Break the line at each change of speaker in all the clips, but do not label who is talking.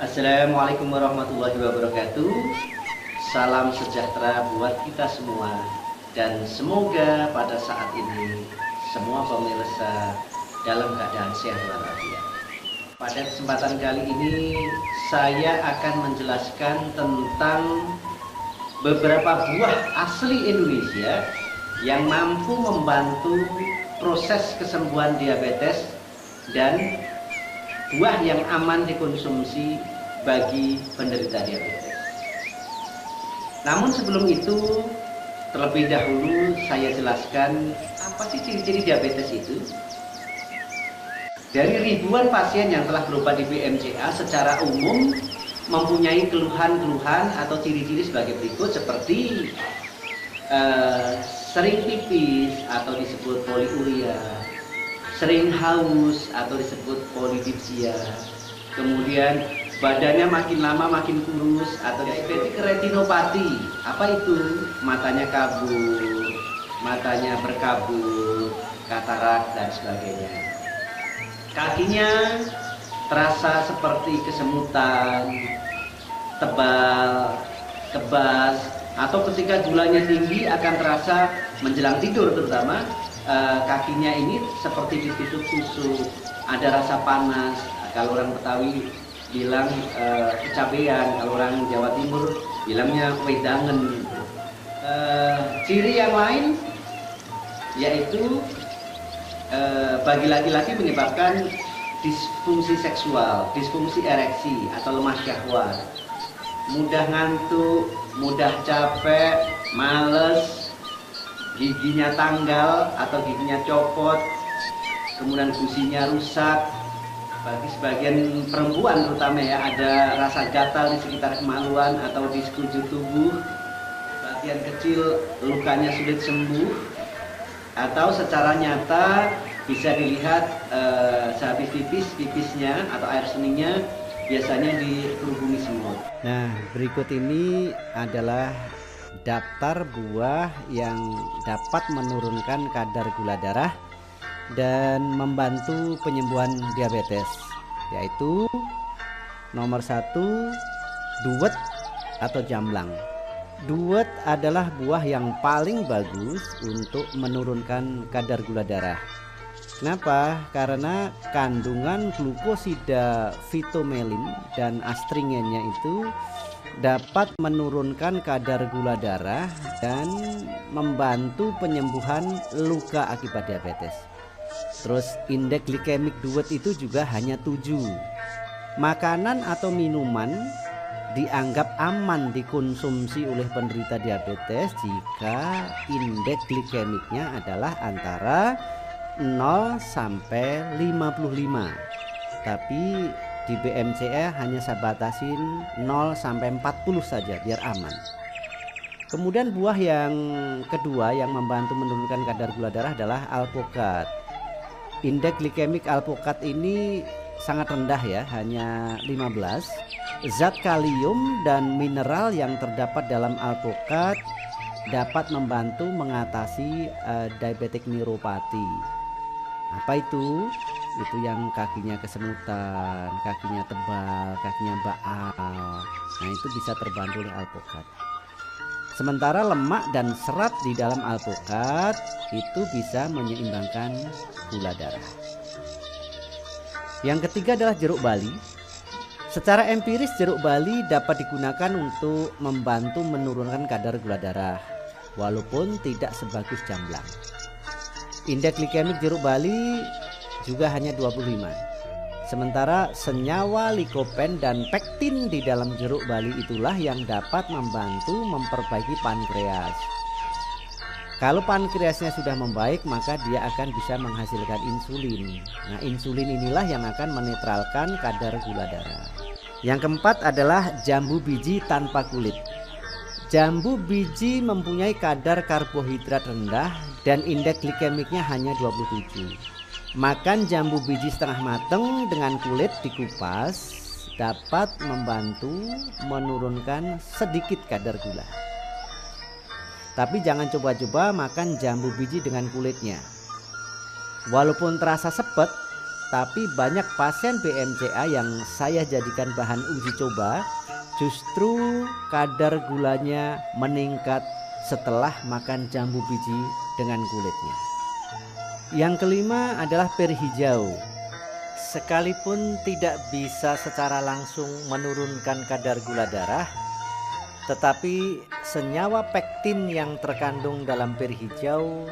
Assalamualaikum warahmatullahi wabarakatuh. Salam sejahtera buat kita semua. Dan semoga pada saat ini semua pemirsa dalam keadaan sehat walafiat. Pada kesempatan kali ini saya akan menjelaskan tentang beberapa buah asli Indonesia yang mampu membantu proses kesembuhan diabetes dan buah yang aman dikonsumsi bagi penderita diabetes. Namun sebelum itu, terlebih dahulu saya jelaskan apa sih ciri-ciri diabetes itu. Dari ribuan pasien yang telah berobat di BMCA secara umum mempunyai keluhan-keluhan atau ciri-ciri sebagai berikut, seperti sering pipis atau disebut poliuria, sering haus atau disebut polidipsia, kemudian badannya makin lama makin kurus atau diabetik retinopati. Apa itu? Matanya kabur, matanya berkabut, katarak dan sebagainya. Kakinya terasa seperti kesemutan, tebal, kebas, atau ketika gulanya tinggi akan terasa menjelang tidur terutama. Kakinya ini seperti ditusuk-tusuk, ada rasa panas. Kalau orang Betawi bilang kecabean, kalau orang Jawa Timur bilangnya wedangen. Ciri yang lain yaitu bagi laki-laki menyebabkan disfungsi seksual, disfungsi ereksi atau lemah syahwat, mudah ngantuk, mudah capek, males, giginya tanggal atau giginya copot, kemudian gusinya rusak. Bagi sebagian perempuan terutama ya, ada rasa gatal di sekitar kemaluan atau di sekujur tubuh, bagian kecil lukanya sulit sembuh, atau secara nyata bisa dilihat sehabis pipisnya atau air seninya biasanya dikerubungi semut. Nah, berikut ini adalah daftar buah yang dapat menurunkan kadar gula darah dan membantu penyembuhan diabetes, yaitu nomor 1, duet atau jamblang. Duet adalah buah yang paling bagus untuk menurunkan kadar gula darah. Kenapa? Karena kandungan glukosida fitomelin dan astringennya itu dapat menurunkan kadar gula darah dan membantu penyembuhan luka akibat diabetes. Terus indeks glikemik duet itu juga hanya 7. Makanan atau minuman dianggap aman dikonsumsi oleh penderita diabetes jika indeks glikemiknya adalah antara 0 sampai 55. Tapi di BMCA hanya saya batasin 0 sampai 40 saja biar aman. Kemudian buah yang kedua yang membantu menurunkan kadar gula darah adalah alpukat. Indeks glikemik alpukat ini sangat rendah ya, hanya 15. Zat kalium dan mineral yang terdapat dalam alpukat dapat membantu mengatasi diabetic neuropathy. Apa itu? Itu yang kakinya kesemutan, kakinya tebal, kakinya baal. Nah, itu bisa terbantu oleh alpukat. Sementara lemak dan serat di dalam alpukat itu bisa menyeimbangkan gula darah. Yang ketiga adalah jeruk bali. Secara empiris jeruk bali dapat digunakan untuk membantu menurunkan kadar gula darah, walaupun tidak sebagus jamblang. Indeks glikemik jeruk bali juga hanya 25. Sementara senyawa likopen dan pektin di dalam jeruk bali itulah yang dapat membantu memperbaiki pankreas. Kalau pankreasnya sudah membaik, maka dia akan bisa menghasilkan insulin. Nah, insulin inilah yang akan menetralkan kadar gula darah. Yang keempat adalah jambu biji tanpa kulit. Jambu biji mempunyai kadar karbohidrat rendah dan indeks glikemiknya hanya 27. Makan jambu biji setengah matang dengan kulit dikupas dapat membantu menurunkan sedikit kadar gula. Tapi jangan coba-coba makan jambu biji dengan kulitnya. Walaupun terasa sepet, tapi banyak pasien BMCA yang saya jadikan bahan uji coba justru kadar gulanya meningkat setelah makan jambu biji dengan kulitnya. Yang kelima adalah peri hijau. Sekalipun tidak bisa secara langsung menurunkan kadar gula darah, tetapi senyawa pektin yang terkandung dalam peri hijau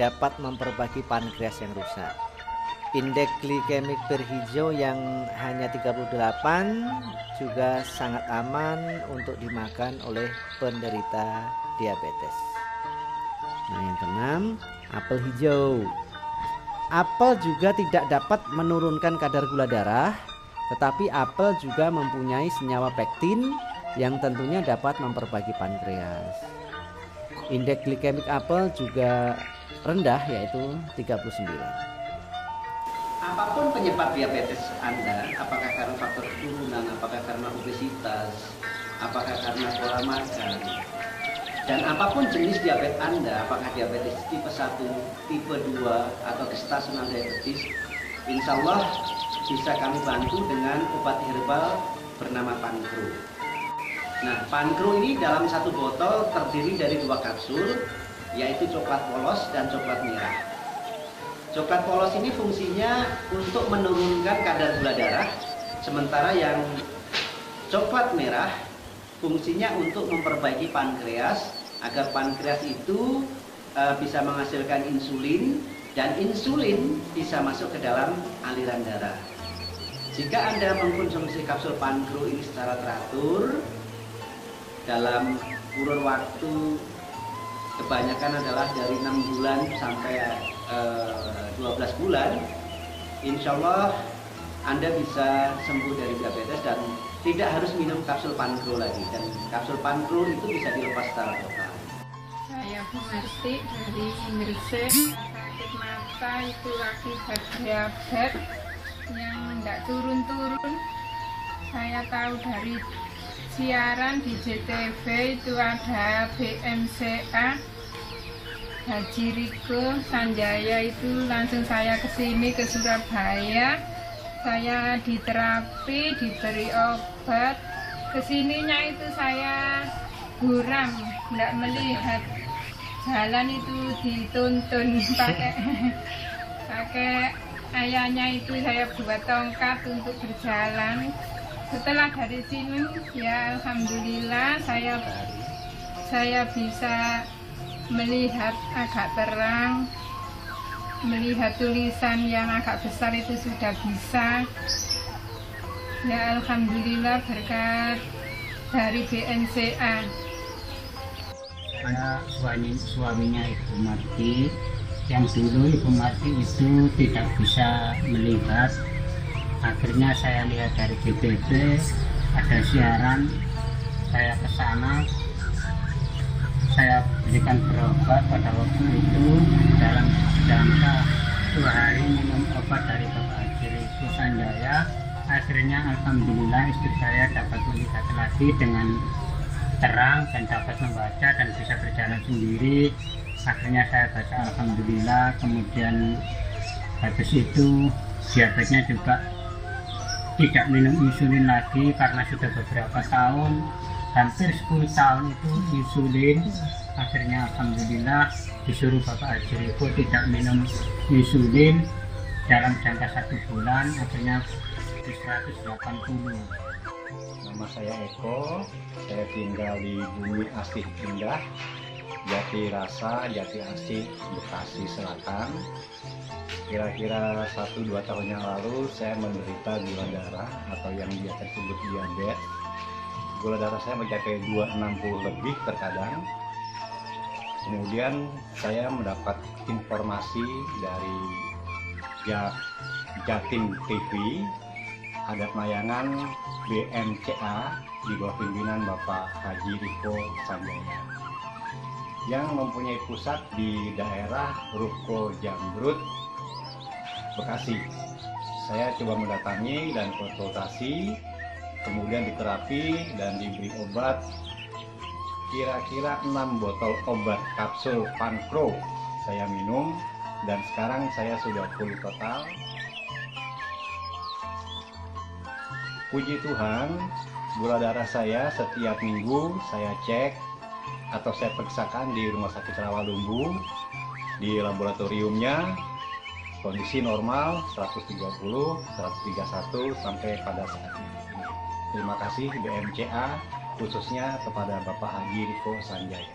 dapat memperbaiki pankreas yang rusak. Indeks glikemik peri hijau yang hanya 38 juga sangat aman untuk dimakan oleh penderita diabetes. Nah, yang keenam, apel hijau. Apel juga tidak dapat menurunkan kadar gula darah, tetapi apel juga mempunyai senyawa pektin yang tentunya dapat memperbaiki pankreas. Indeks glikemik apel juga rendah, yaitu 39. Apapun penyebab diabetes Anda, apakah karena faktor keturunan, apakah karena obesitas, apakah karena pola makan, dan apapun jenis diabetes Anda, apakah diabetes tipe 1, tipe 2, atau gestasional diabetes, insya Allah bisa kami bantu dengan obat herbal bernama Pankro. Nah, Pankro ini dalam satu botol terdiri dari 2 kapsul, yaitu coklat polos dan coklat merah. Coklat polos ini fungsinya untuk menurunkan kadar gula darah, sementara yang coklat merah fungsinya untuk memperbaiki pankreas agar pankreas itu bisa menghasilkan insulin, dan insulin bisa masuk ke dalam aliran darah. Jika Anda mengkonsumsi kapsul Pankro ini secara teratur dalam kurun waktu kebanyakan adalah dari 6 bulan sampai 12 bulan, insya Allah Anda bisa sembuh dari diabetes dan tidak harus minum kapsul Pankro lagi, dan kapsul Pankro itu bisa dilepas secara total.
Saya Bu Marti dari Gresik. Sakit mata itu akibat diabetes yang tidak turun-turun. Saya tahu dari siaran di JTV itu ada BMCA, Haji Riko Sanjaya, itu langsung saya kesini ke Surabaya. Saya diterapi, diberi obat. Kesininya itu saya buram, tidak melihat jalan, itu dituntun pakai ayahnya itu saya buat tongkat untuk berjalan. Setelah dari sini ya alhamdulillah saya bisa melihat agak terang, melihat tulisan yang agak besar itu sudah bisa. Ya alhamdulillah berkat dari BNCA.
Karena suaminya Ibu Marti, yang dulu Ibu Marti itu tidak bisa melihat. Akhirnya saya lihat dari BBB ada siaran, saya ke sana, saya berikan berobat pada waktu itu dalam jangka 2 hari minum obat dari Bapak Haji Riko Sanjaya. Akhirnya alhamdulillah istri saya dapat melihat lagi dengan terang dan dapat membaca dan bisa berjalan sendiri. Akhirnya saya baca alhamdulillah. Kemudian habis itu diabetesnya juga tidak minum insulin lagi karena sudah beberapa tahun, hampir 10 tahun itu insulin. Akhirnya alhamdulillah disuruh Bapak Haji Riko tidak minum insulin dalam jangka 1 bulan, akhirnya di 180.
Nama saya Eko, saya tinggal di Bumi Asih Indah, Jati Rasa, Jati Asih, Bekasi Selatan. Kira-kira 1-2 tahun yang lalu saya menderita gula darah atau yang biasa disebut diabetes. Gula darah saya mencapai 260 lebih terkadang. Kemudian saya mendapat informasi dari Jatim TV, ada tayangan BMCA di bawah pimpinan Bapak Haji Riko Sanjaya yang mempunyai pusat di daerah Ruko Jambrut, Bekasi. Saya coba mendatangi dan konsultasi, kemudian diterapi dan diberi obat. Kira-kira 6 botol obat kapsul Pankro saya minum, dan sekarang saya sudah pulih total. Puji Tuhan, gula darah saya setiap minggu saya cek atau saya periksakan di Rumah Sakit Rawalumbu, di laboratoriumnya kondisi normal 130, 131 sampai pada saat ini. Terima kasih BMCA, khususnya kepada Bapak Haji Riko Sanjaya.